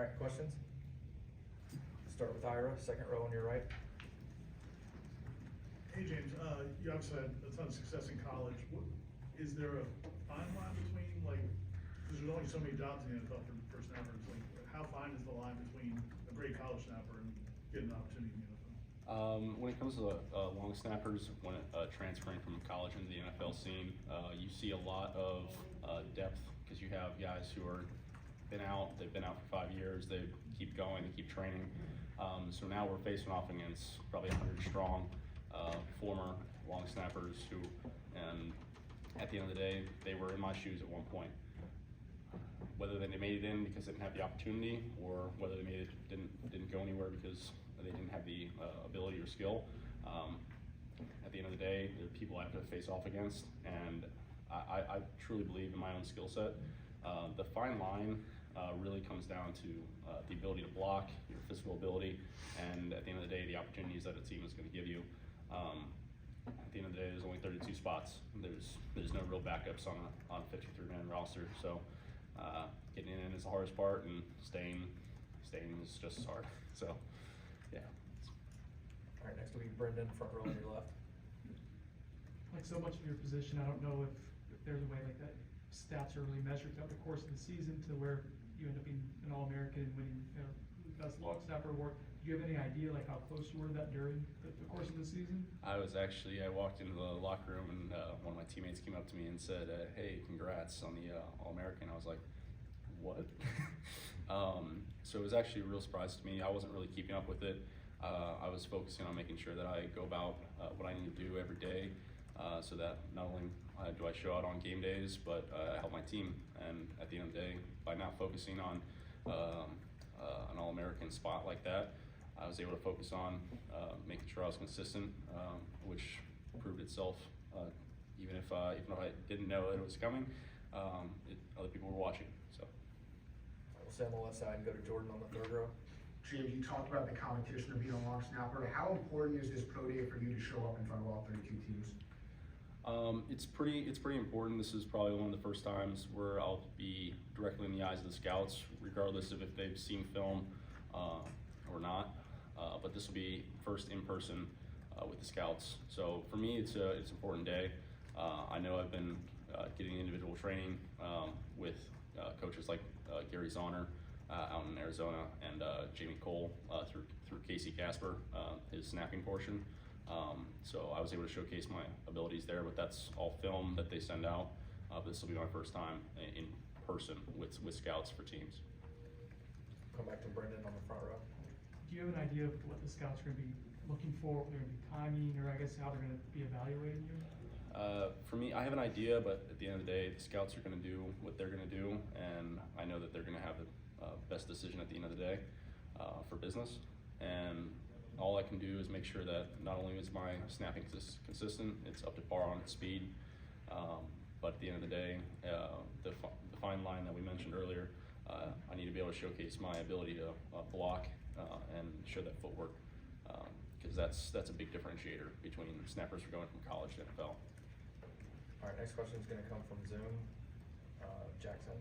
All right, questions? Start with Ira, second row on your right. Hey James, you obviously had a ton of success in college. Is there a fine line between, like, because there's only so many jobs in the NFL for snappers, like, how fine is the line between a great college snapper and getting an opportunity in the NFL? When it comes to long snappers, when transferring from college into the NFL scene, you see a lot of depth because you have guys who are they've been out for 5 years, they keep going, they keep training. So now we're facing off against probably 100 strong former long snappers who, and at the end of the day, they were in my shoes at one point. Whether they made it in because they didn't have the opportunity, or whether they made it didn't go anywhere because they didn't have the ability or skill. At the end of the day, there are people I have to face off against, and I truly believe in my own skill set. The fine line really comes down to the ability to block, your physical ability, and at the end of the day, the opportunities that a team is going to give you. At the end of the day, there's only 32 spots. There's no real backups on a 53-man roster. So getting in is the hardest part, and staying is just as hard. So yeah. All right, next will be Brendan, front row on your left. Like so much of your position, I don't know if there's a way like that stats are really measured throughout the course of the season to where you end up being an All-American and winning, best long snapper award. Do you have any idea like how close you were to that during the course of the season? I walked into the locker room and one of my teammates came up to me and said, "Hey, congrats on the All-American." I was like, "What?" So it was actually a real surprise to me. I wasn't really keeping up with it. I was focusing on making sure that I go about what I need to do every day, so that not only do I show out on game days, but I help my team. And at the end of the day, by not focusing on an All-American spot like that, I was able to focus on making sure I was consistent, which proved itself. Even if I didn't know that it was coming, other people were watching. So We'll stay on the left side and go to Jordan on the third row. James, you talked about the competition of being a long snapper. How important is this pro day for you to show up in front of all 32 teams? It's pretty important. This is probably one of the first times where I'll be directly in the eyes of the scouts, regardless of if they've seen film or not. But this will be first in person with the scouts. So for me, it's an important day. I know I've been getting individual training with coaches like Gary Zahner out in Arizona, and Jamie Cole through Casey Casper, his snapping portion. So I was able to showcase my abilities there, but that's all film that they send out. But this will be my first time in person with scouts for teams. Come back to Brendan on the front row. Do you have an idea of what the scouts are going to be looking for? What they're going to be timing, or I guess how they're going to be evaluating you? For me, I have an idea, but at the end of the day, the scouts are going to do what they're going to do, and I know that they're going to have the best decision at the end of the day for business. And all I can do is make sure that not only is my snapping consistent, it's up to par on its speed, but at the end of the day, the fine line that we mentioned earlier, I need to be able to showcase my ability to block and show that footwork, because that's a big differentiator between snappers who are going from college to NFL. All right, next question is going to come from Zoom. Jackson.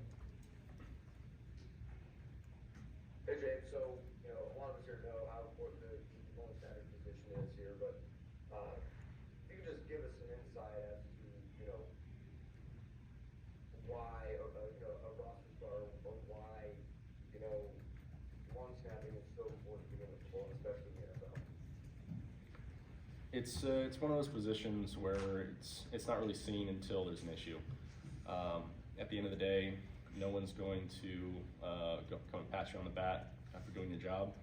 Hey James, so a lot of us here know how important the long snapper position is here, but if you could just give us an insight as to why a roster star, or why long snapping is so important to begin with football, especially in the NFL. It's one of those positions where it's not really seen until there's an issue. At the end of the day, no one's going to come and pat you on the back after doing your job,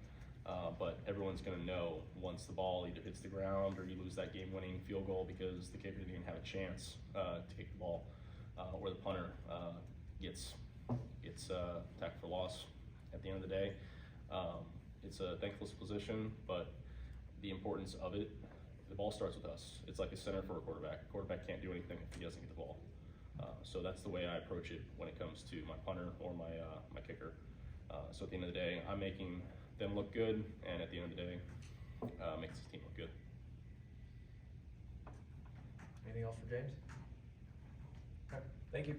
but everyone's going to know once the ball either hits the ground or you lose that game-winning field goal because the kicker didn't even have a chance to kick the ball, or the punter gets tackled for loss. At the end of the day, it's a thankless position, but the importance of it, the ball starts with us. It's like a center for a quarterback. A quarterback can't do anything if he doesn't get the ball. So that's the way I approach it when it comes to my punter or my kicker. So at the end of the day, I'm making them look good, and at the end of the day, makes the team look good. Anything else for James? Okay, thank you.